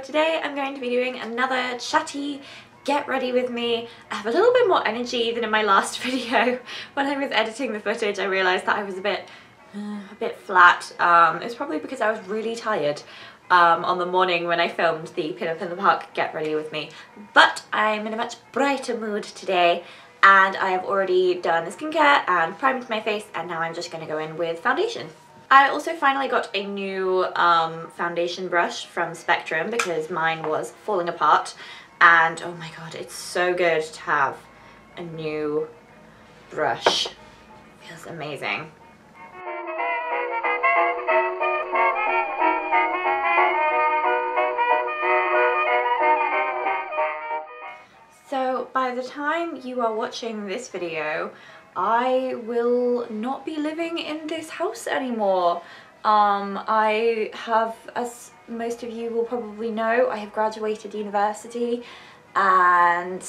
today I'm going to be doing another chatty get ready with me. I have a little bit more energy than in my last video. When I was editing the footage I realised that I was a bit flat. It's probably because I was really tired on the morning when I filmed the Pin Up in the Park get ready with me. But I'm in a much brighter mood today and I have already done the skincare and primed my face, and now I'm just going to go in with foundation. I also finally got a new foundation brush from Spectrum because mine was falling apart, and oh my god, it's so good to have a new brush. It feels amazing. So by the time you are watching this video, I will not be living in this house anymore. I have, as most of you will probably know, I have graduated university, and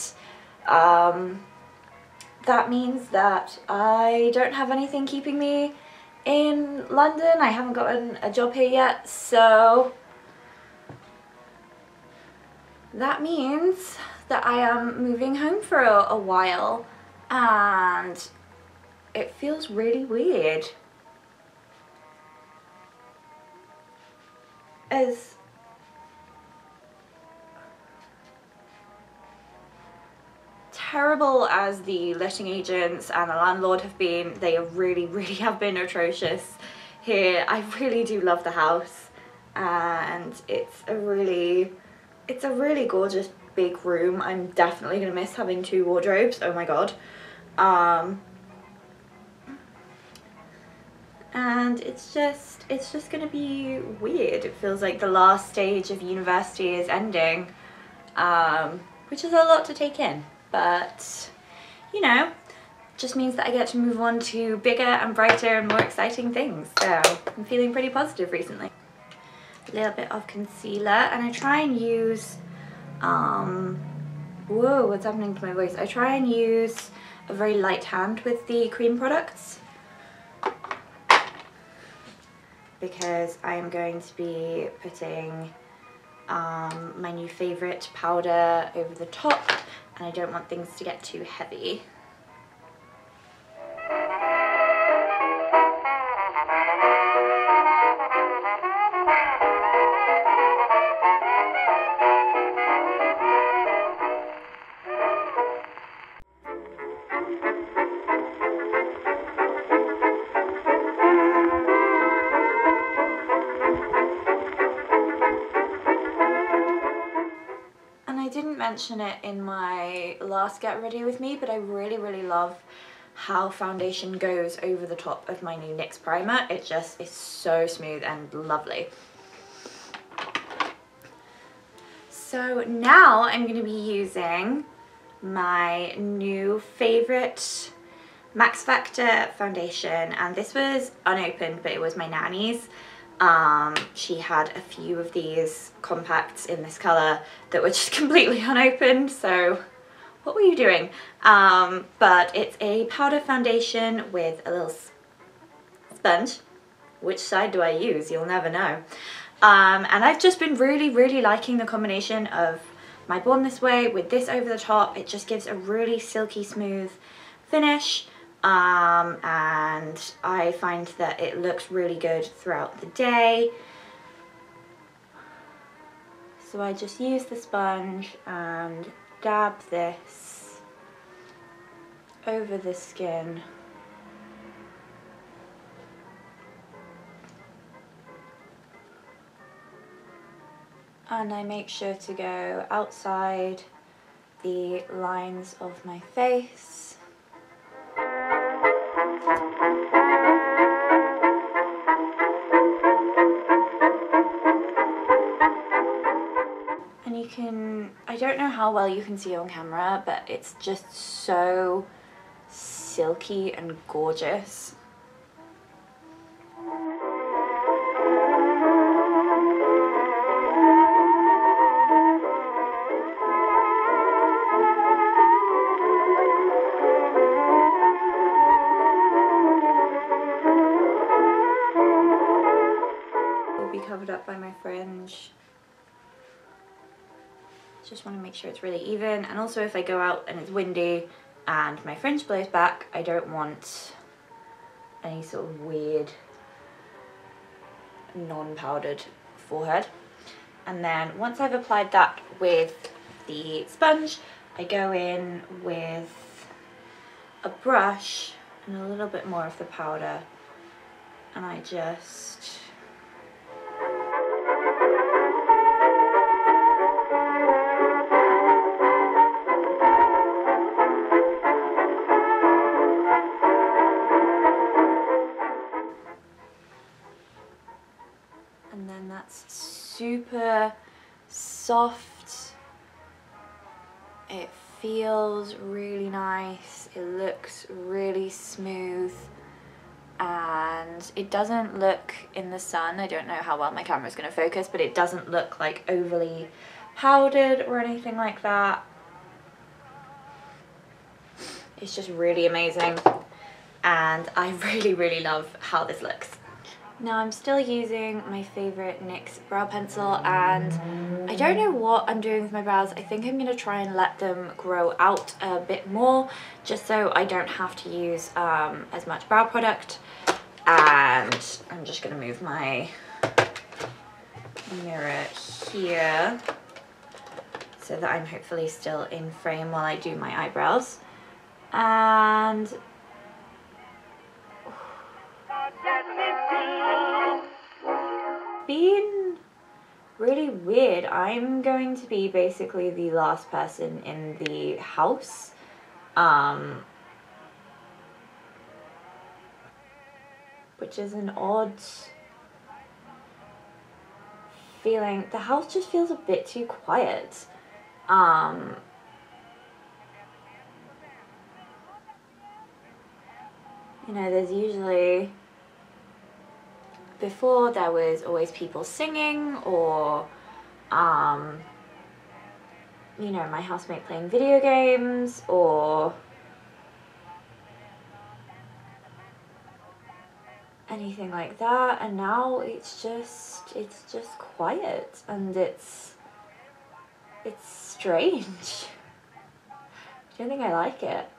that means that I don't have anything keeping me in London. I haven't gotten a job here yet, so that means that I am moving home for a while, and it feels really weird. As terrible as the letting agents and the landlord have been, they really have been atrocious here. I really do love the house, and it's a really gorgeous big room. I'm definitely gonna miss having 2 wardrobes, oh my god. And it's just gonna be weird. It feels like the last stage of university is ending, which is a lot to take in, but you know, just means that I get to move on to bigger and brighter and more exciting things, so I'm feeling pretty positive recently. A little bit of concealer, and I try and use whoa, what's happening to my voice? I try and use a very light hand with the cream products because I am going to be putting my new favourite powder over the top, and I don't want things to get too heavy. I didn't mention it in my last get ready with me, but I really love how foundation goes over the top of my new NYX primer. It just is so smooth and lovely. So now I'm going to be using my new favourite Max Factor foundation, and this was unopened, but it was my nanny's. She had a few of these compacts in this colour that were just completely unopened, so what were you doing? But it's a powder foundation with a little sponge. Which side do I use? You'll never know. And I've just been really liking the combination of my Born This Way with this over the top. It just gives a really silky smooth finish. And I find that it looks really good throughout the day. So I just use the sponge and dab this over the skin. And I make sure to go outside the lines of my face. And you can, I don't know how well you can see on camera, but it's just so silky and gorgeous. Will be covered up by my fringe. Just want to make sure it's really even, and also if I go out and it's windy and my fringe blows back, I don't want any sort of weird non-powdered forehead. And then once I've applied that with the sponge, I go in with a brush and a little bit more of the powder, and I just super soft. It feels really nice. It looks really smooth, and it doesn't look in the sun. I don't know how well my camera is going to focus, but it doesn't look like overly powdered or anything like that. It's just really amazing, and I really love how this looks. Now I'm still using my favourite NYX brow pencil, and I don't know what I'm doing with my brows. I think I'm going to try and let them grow out a bit more, just so I don't have to use as much brow product. And I'm just going to move my mirror here so that I'm hopefully still in frame while I do my eyebrows. And been really weird. I'm going to be basically the last person in the house. Which is an odd feeling. The house just feels a bit too quiet. You know, there's usually, before there was always people singing, or you know, my housemate playing video games, or anything like that, and now it's just quiet, and it's strange. I don't think I like it.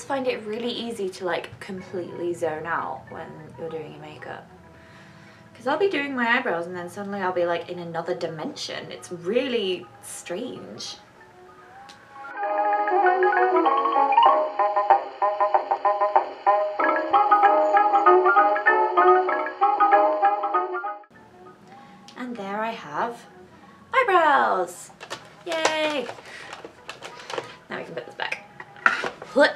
Find it really easy to like completely zone out when you're doing your makeup, because I'll be doing my eyebrows and then suddenly I'll be like in another dimension. It's really strange. And there I have eyebrows. Yay! Now we can put this back. Put.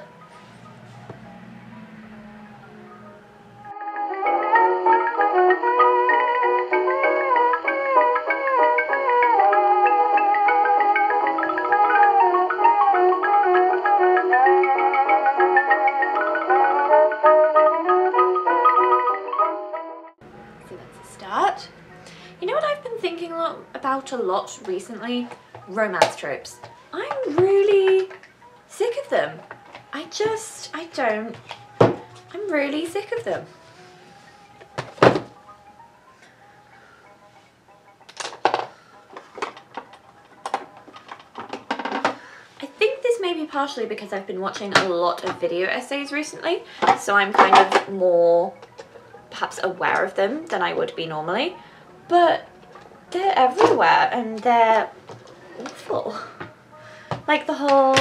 You know what I've been thinking about a lot recently? Romance tropes. I'm really sick of them. I'm really sick of them. I think this may be partially because I've been watching a lot of video essays recently, so I'm kind of more perhaps aware of them than I would be normally. But they're everywhere and they're awful. Like the whole,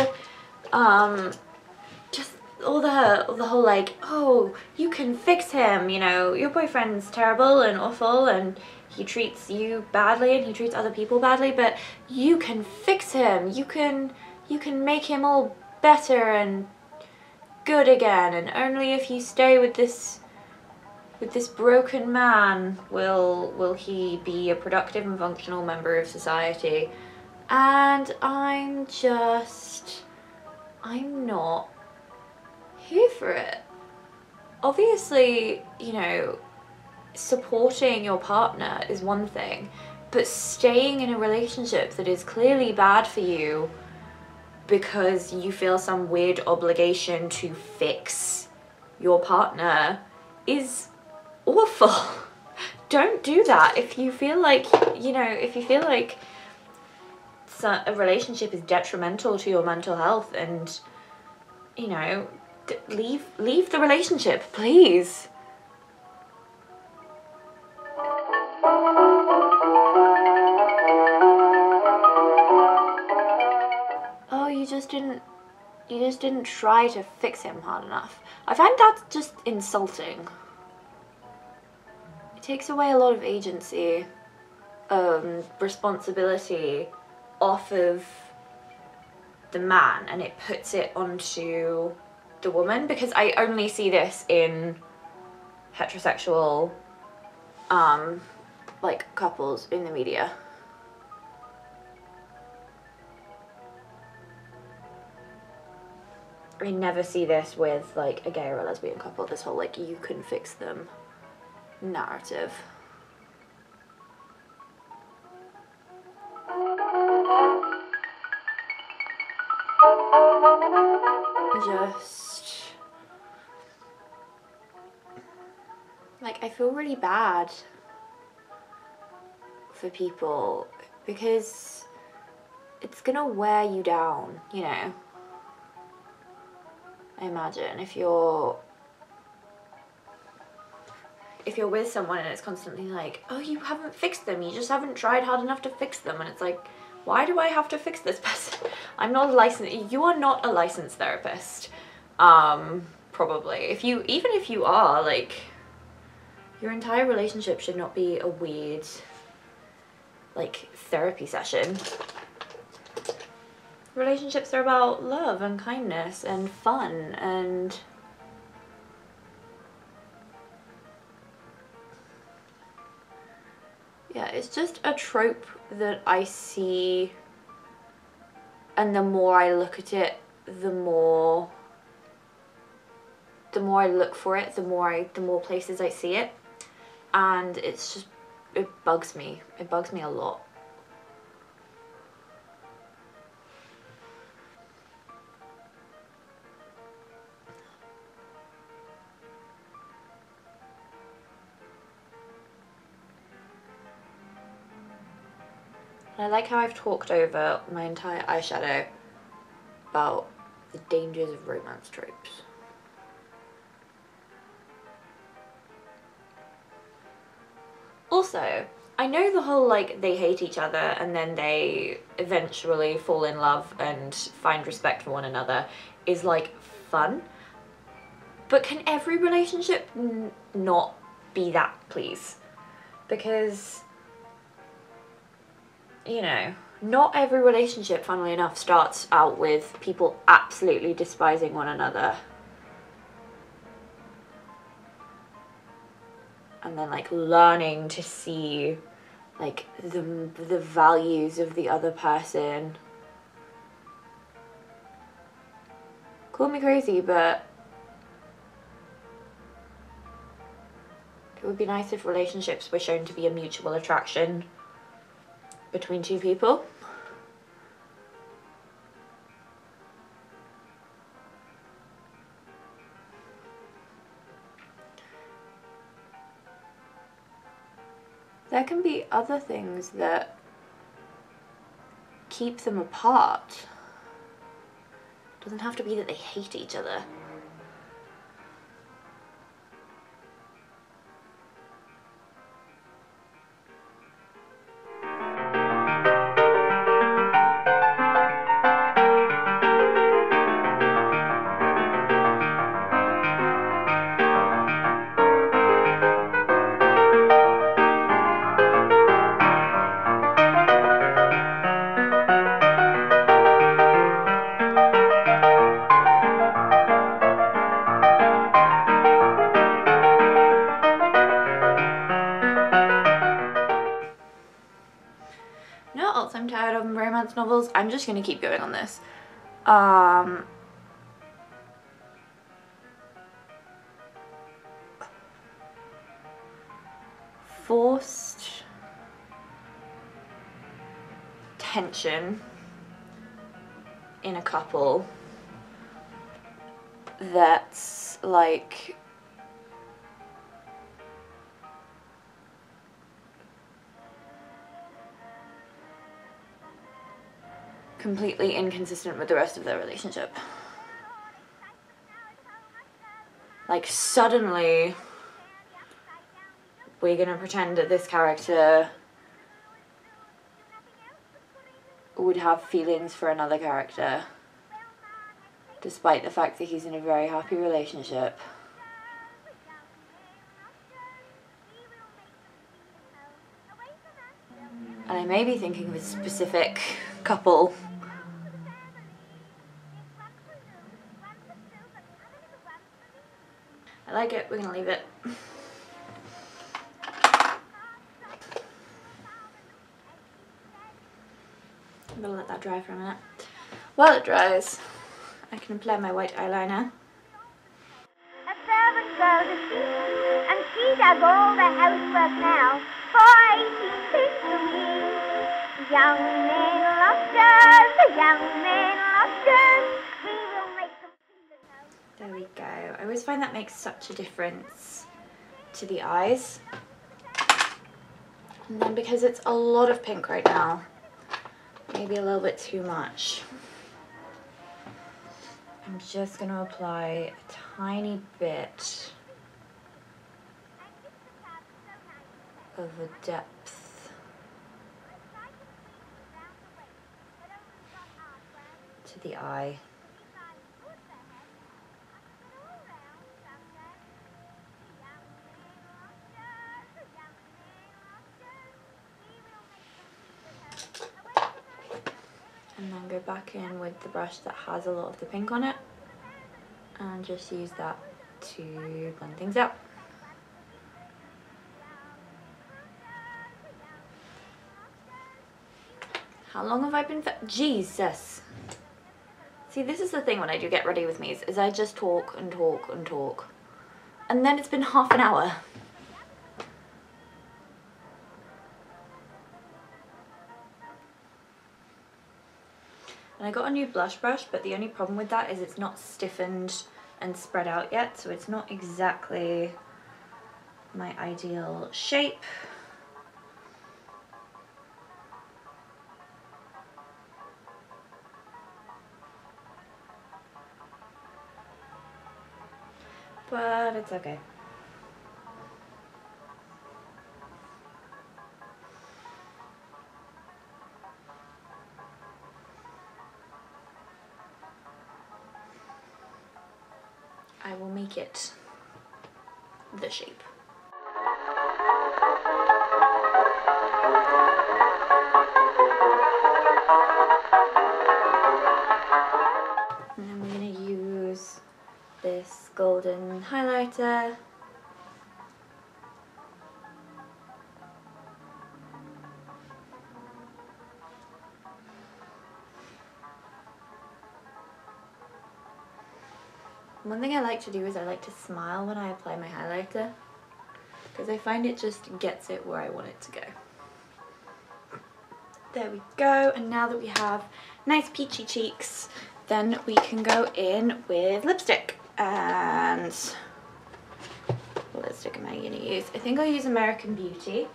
just all the whole like, oh, you can fix him, you know, your boyfriend's terrible and awful and he treats you badly and he treats other people badly, but you can fix him. You can make him all better and good again, and only if you stay with this broken man will he be a productive and functional member of society. And I'm just I'm not here for it. Obviously, you know, supporting your partner is one thing, but staying in a relationship that is clearly bad for you because you feel some weird obligation to fix your partner is awful. Don't do that. If you feel like, you know, if you feel like a relationship is detrimental to your mental health, and, you know, leave the relationship, please. Oh, you just didn't try to fix him hard enough. I find that just insulting. It takes away a lot of agency, responsibility off of the man, and it puts it onto the woman, because I only see this in heterosexual like couples in the media. I never see this with like a gay or a lesbian couple, this whole like you can fix them narrative. Just like, I feel really bad for people because it's gonna wear you down, you know. I imagine if you're with someone and it's constantly like, oh, you haven't fixed them, you just haven't tried hard enough to fix them, and it's like, why do I have to fix this person? I'm not a licensed, you are not a licensed therapist. Probably. Even if you are, like, your entire relationship should not be a weird, like, therapy session. Relationships are about love and kindness and fun, and yeah, it's just a trope that I see, and the more I look at it, the more I look for it, the more places I see it, and it's just, it bugs me. It bugs me a lot. I like how I've talked over my entire eyeshadow about the dangers of romance tropes. Also, I know the whole like they hate each other and then they eventually fall in love and find respect for one another is like fun, but can every relationship not be that, please? Because, you know, not every relationship, funnily enough, starts out with people absolutely despising one another and then like learning to see like the values of the other person. Call me crazy, but it would be nice if relationships were shown to be a mutual attraction between two people. There can be other things that keep them apart. It doesn't have to be that they hate each other. I'm tired of romance novels. I'm just gonna keep going on this. forced tension in a couple that's like completely inconsistent with the rest of their relationship. Like suddenly we're gonna pretend that this character would have feelings for another character despite the fact that he's in a very happy relationship. And I may be thinking of a specific couple. I like it, we're gonna leave it. I'm gonna let that dry for a minute. While it dries, I can apply my white eyeliner. A servant girl to see, and she does all the housework now. For 18 cents a week. Young men lobsters, young men lobsters. We will make them see the nose. There we go. I always find that makes such a difference to the eyes. And then because it's a lot of pink right now, maybe a little bit too much, I'm just going to apply a tiny bit of a depth to the eye. And then go back in with the brush that has a lot of the pink on it and just use that to blend things out. How long have I been Jesus! See, this is the thing when I do get ready with me, is I just talk and talk and talk. And then it's been half an hour. And I got a new blush brush, but the only problem with that is it's not stiffened and spread out yet, so it's not exactly my ideal shape. But it's okay. I will make it the shape. And then we're going to use this golden highlighter. One thing I like to do is I like to smile when I apply my highlighter, because I find it just gets it where I want it to go. There we go, and now that we have nice peachy cheeks, then we can go in with lipstick. And what lipstick am I going to use? I think I'll use American Beauty.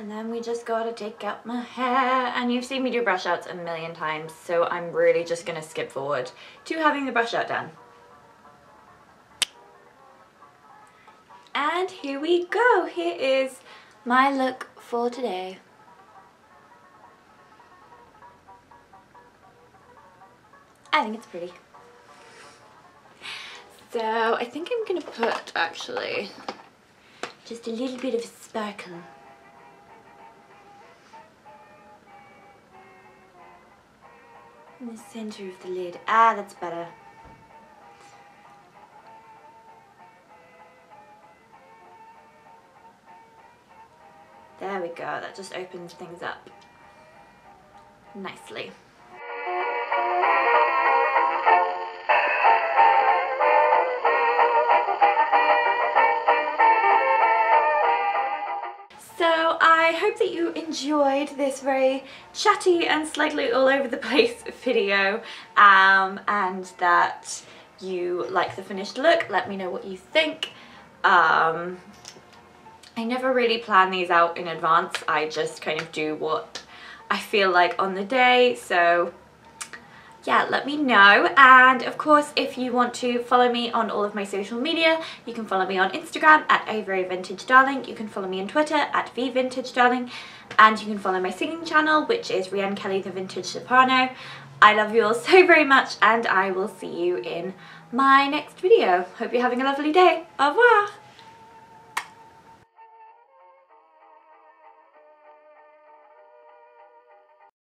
And then we just gotta take out my hair, and you've seen me do brush outs a million times, so I'm really just gonna skip forward to having the brush out done. And here we go, here is my look for today. I think it's pretty. So I think I'm going to put actually just a little bit of sparkle. In the center of the lid. Ah, that's better. There we go, that just opens things up nicely. So I hope that you enjoyed this very chatty and slightly all over the place video, and that you like the finished look. Let me know what you think. I never really plan these out in advance. I just kind of do what I feel like on the day. So yeah, let me know. And of course, if you want to follow me on all of my social media, you can follow me on Instagram at @AveryVintageDarling. You can follow me on Twitter at VVintageDarling. And you can follow my singing channel, which is Rianne Kelly the Vintage Soprano. I love you all so very much, and I will see you in my next video. Hope you're having a lovely day. Au revoir!